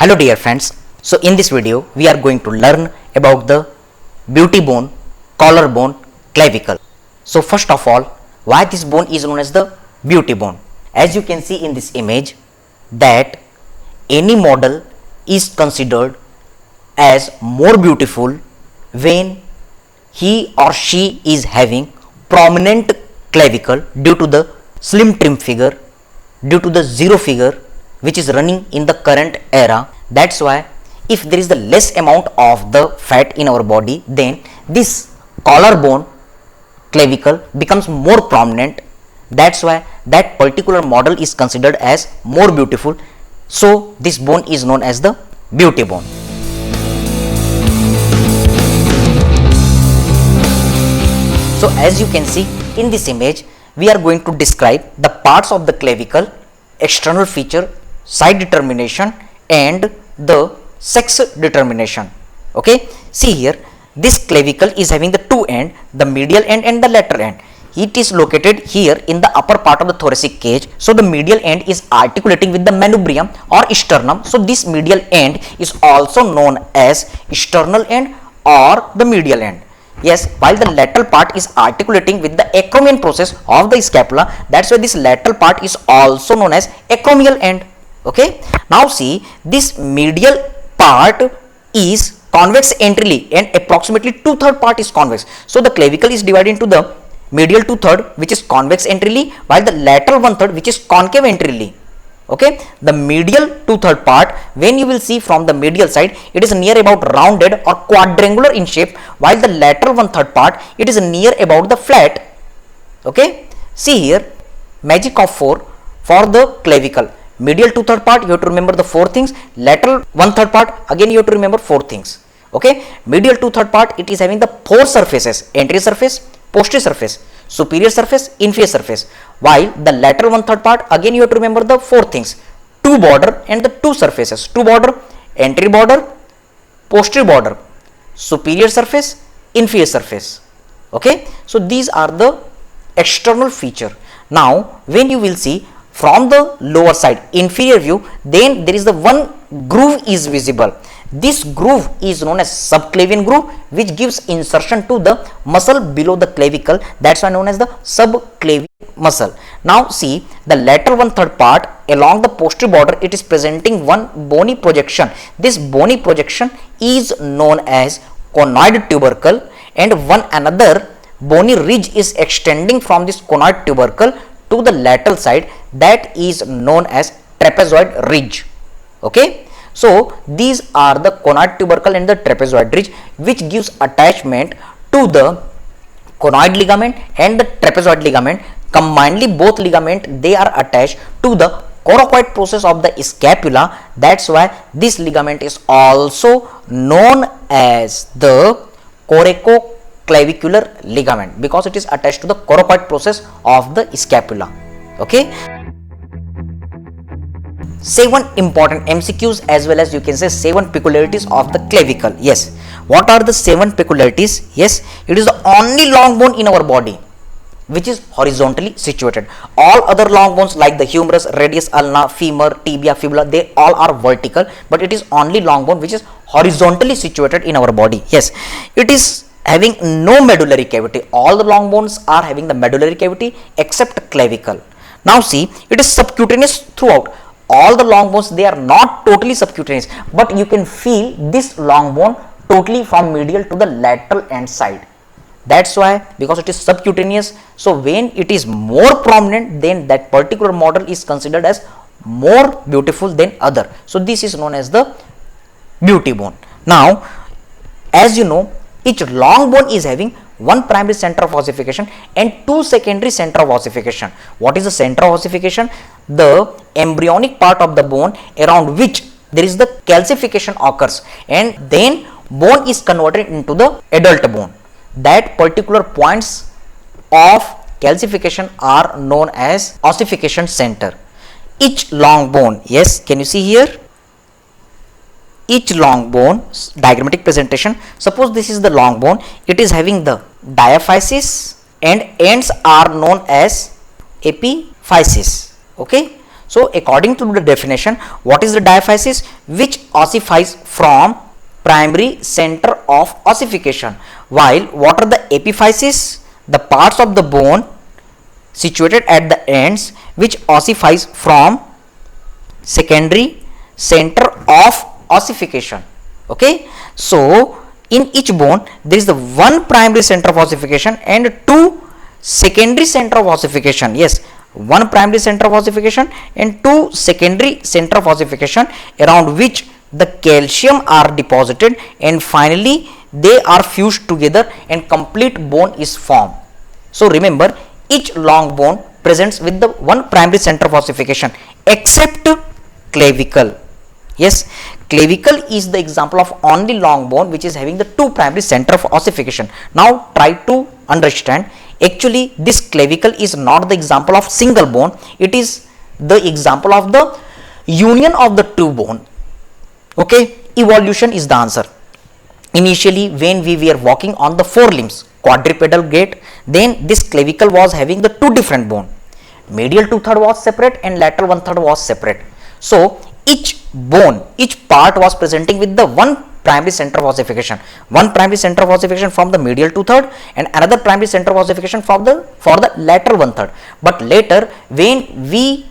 Hello dear friends, so in this video we are going to learn about the beauty bone, collarbone, clavicle. So first of all, why this bone is known as the beauty bone? As you can see in this image that any model is considered as more beautiful when he or she is having prominent clavicle due to the slim trim figure, due to the zero figure which is running in the current era. That's why if there is the less amount of the fat in our body, then this collarbone clavicle becomes more prominent. That's why that particular model is considered as more beautiful. So this bone is known as the beauty bone. So as you can see in this image, we are going to describe the parts of the clavicle, external feature, side determination and the sex determination. Okay, see here, this clavicle is having the two end, the medial end and the lateral end. It is located here in the upper part of the thoracic cage. So the medial end is articulating with the manubrium or sternum. So this medial end is also known as sternal end or the medial end. Yes, while the lateral part is articulating with the acromion process of the scapula, that's why this lateral part is also known as acromial end. Okay, now see, this medial part is convex anteriorly and approximately 2/3 part is convex. So the clavicle is divided into the medial 2/3 which is convex anteriorly, while the lateral 1/3 which is concave anteriorly. Okay, the medial 2/3 part, when you will see from the medial side, it is near about rounded or quadrangular in shape, while the lateral 1/3 part, it is near about the flat. Okay, see here, magic of 4 for the clavicle. Medial 2/3 part, you have to remember the 4 things. Lateral 1/3 part, again you have to remember 4 things. Okay, medial 2/3 part, it is having the 4 surfaces: anterior surface, posterior surface, superior surface, inferior surface. While the lateral 1/3 part, again you have to remember the 4 things: 2 border and the 2 surfaces. 2 border, anterior border, posterior border, superior surface, inferior surface. Okay, so these are the external feature. Now when you will see from the lower side, inferior view, then there is the one groove is visible. This groove is known as subclavian groove, which gives insertion to the muscle below the clavicle. That's why known as the subclavian muscle. Now see, the lateral 1/3 part along the posterior border, it is presenting one bony projection. This bony projection is known as conoid tubercle, and one another bony ridge is extending from this conoid tubercle to the lateral side, that is known as trapezoid ridge. Okay, so these are the conoid tubercle and the trapezoid ridge, which gives attachment to the conoid ligament and the trapezoid ligament. Combinedly both ligament, they are attached to the coracoid process of the scapula. That's why this ligament is also known as the coracoclavicular ligament, because it is attached to the coracoid process of the scapula. Okay, 7 important MCQs as well as you can say 7 peculiarities of the clavicle. Yes, what are the 7 peculiarities? Yes, it is the only long bone in our body which is horizontally situated. All other long bones like the humerus, radius, ulna, femur, tibia, fibula, they all are vertical, but it is only long bone which is horizontally situated in our body. Yes, it is having no medullary cavity. All the long bones are having the medullary cavity except clavicle. Now see, it is subcutaneous throughout. All the long bones, they are not totally subcutaneous, but you can feel this long bone totally from medial to the lateral end side. That's why, because it is subcutaneous, so when it is more prominent, then that particular model is considered as more beautiful than other. So this is known as the beauty bone. Now as you know, each long bone is having one primary center of ossification and 2 secondary center of ossification. What is the center of ossification? The embryonic part of the bone around which there is the calcification occurs, and then bone is converted into the adult bone. That particular points of calcification are known as ossification center. Each long bone, yes, can you see here? Each long bone, diagrammatic presentation. Suppose this is the long bone, it is having the diaphysis and ends are known as epiphysis. Okay, So according to the definition, what is the diaphysis? Which ossifies from primary center of ossification, while what are the epiphysis? The parts of the bone situated at the ends which ossifies from secondary center of ossification. Okay, so in each bone there is the one primary center of ossification and two secondary center of ossification. Yes, one primary center of ossification and two secondary center of ossification around which the calcium are deposited, and finally they are fused together and complete bone is formed. So remember, each long bone presents with the one primary center of ossification except clavicle. Yes, clavicle is the example of only long bone which is having the two primary center of ossification. Now try to understand, actually this clavicle is not the example of single bone, it is the example of the union of the two bone. Okay, evolution is the answer. Initially when we were walking on the four limbs, quadrupedal gait, then this clavicle was having the two different bone. Medial 2/3 was separate and lateral 1/3 was separate. So each bone, each part was presenting with the one primary center of ossification. One primary center of ossification from the medial 2/3 and another primary center of ossification for the lateral 1/3. But later when we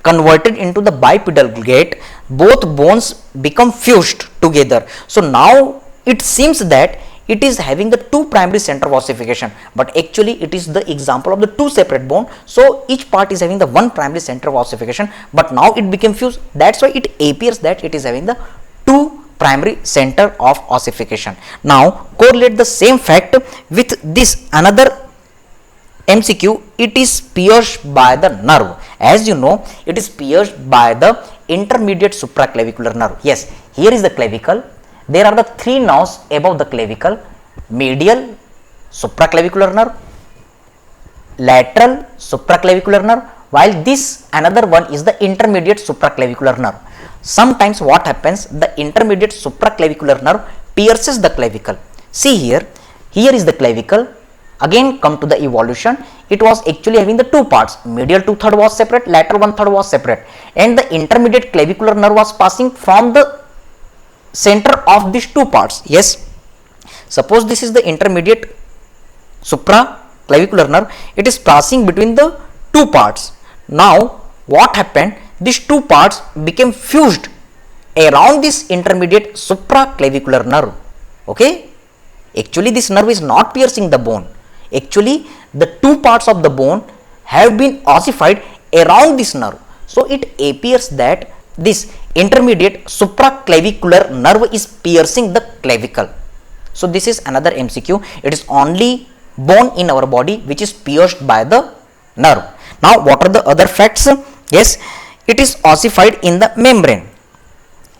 converted into the bipedal gait, both bones become fused together. So now it seems that it is having the two primary center of ossification, but actually it is the example of the two separate bone. So each part is having the one primary center of ossification, but now it became fused. That's why it appears that it is having the two primary center of ossification. Now correlate the same fact with this another MCQ. It is pierced by the nerve. As you know, it is pierced by the intermediate supraclavicular nerve. Yes, here is the clavicle. There are the three nerves above the clavicle: medial supraclavicular nerve, lateral supraclavicular nerve, while this another one is the intermediate supraclavicular nerve. Sometimes what happens, the intermediate supraclavicular nerve pierces the clavicle. See here, here is the clavicle. Again come to the evolution, it was actually having the two parts, medial 2/3 was separate, lateral 1/3 was separate, and the intermediate clavicular nerve was passing from the center of these two parts. Yes, suppose this is the intermediate supraclavicular nerve, it is passing between the two parts. Now what happened, these two parts became fused around this intermediate supraclavicular nerve. Okay, actually this nerve is not piercing the bone. Actually the two parts of the bone have been ossified around this nerve. So it appears that this intermediate supraclavicular nerve is piercing the clavicle. So this is another MCQ. It is only bone in our body which is pierced by the nerve. Now what are the other facts? Yes, it is ossified in the membrane.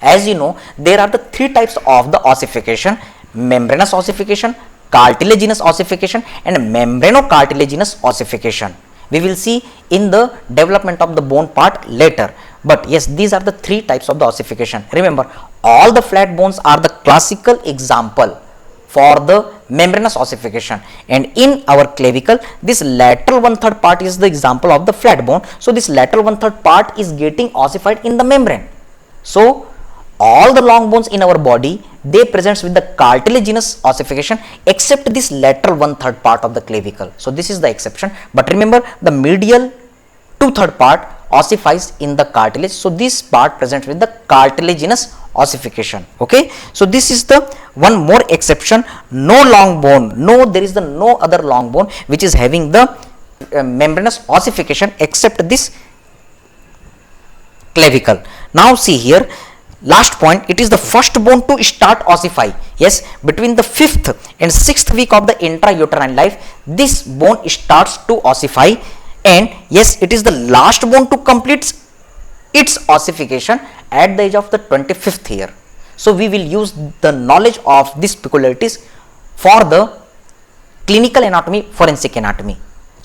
As you know, there are the three types of the ossification: membranous ossification, cartilaginous ossification, and membranocartilaginous ossification. We will see in the development of the bone part later. But yes, these are the three types of the ossification. Remember, all the flat bones are the classical example for the membranous ossification, and in our clavicle this lateral 1/3 part is the example of the flat bone. So this lateral 1/3 part is getting ossified in the membrane. So all the long bones in our body, they presents with the cartilaginous ossification except this lateral 1/3 part of the clavicle. So this is the exception. But remember, the medial 2/3 part ossifies in the cartilage. So this part presents with the cartilaginous ossification. Okay, so this is the one more exception. No long bone, no, there is the no other long bone which is having the membranous ossification except this clavicle. Now see here, last point, it is the first bone to start ossify. Yes, between the 5th and 6th week of the intrauterine life, this bone starts to ossify, and yes, it is the last bone to complete its ossification at the age of the 25th year. So we will use the knowledge of these peculiarities for the clinical anatomy, forensic anatomy.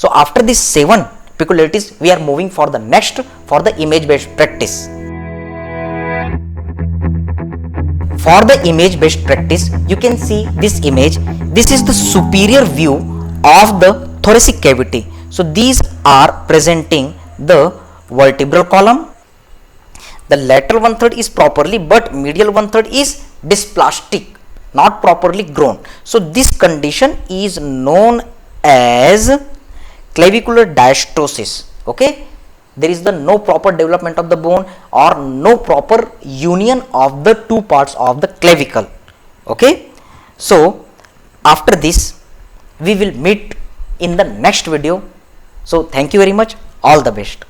So after these 7 peculiarities, we are moving for the next, for the image based practice. For the image based practice, you can see this image. This is the superior view of the thoracic cavity. So these are presenting the vertebral column. The lateral one third is properly, but medial one third is dysplastic, not properly grown. So this condition is known as clavicular diastosis. Okay, there is the no proper development of the bone or no proper union of the two parts of the clavicle. Okay, so after this we will meet in the next video. So thank you very much, all the best.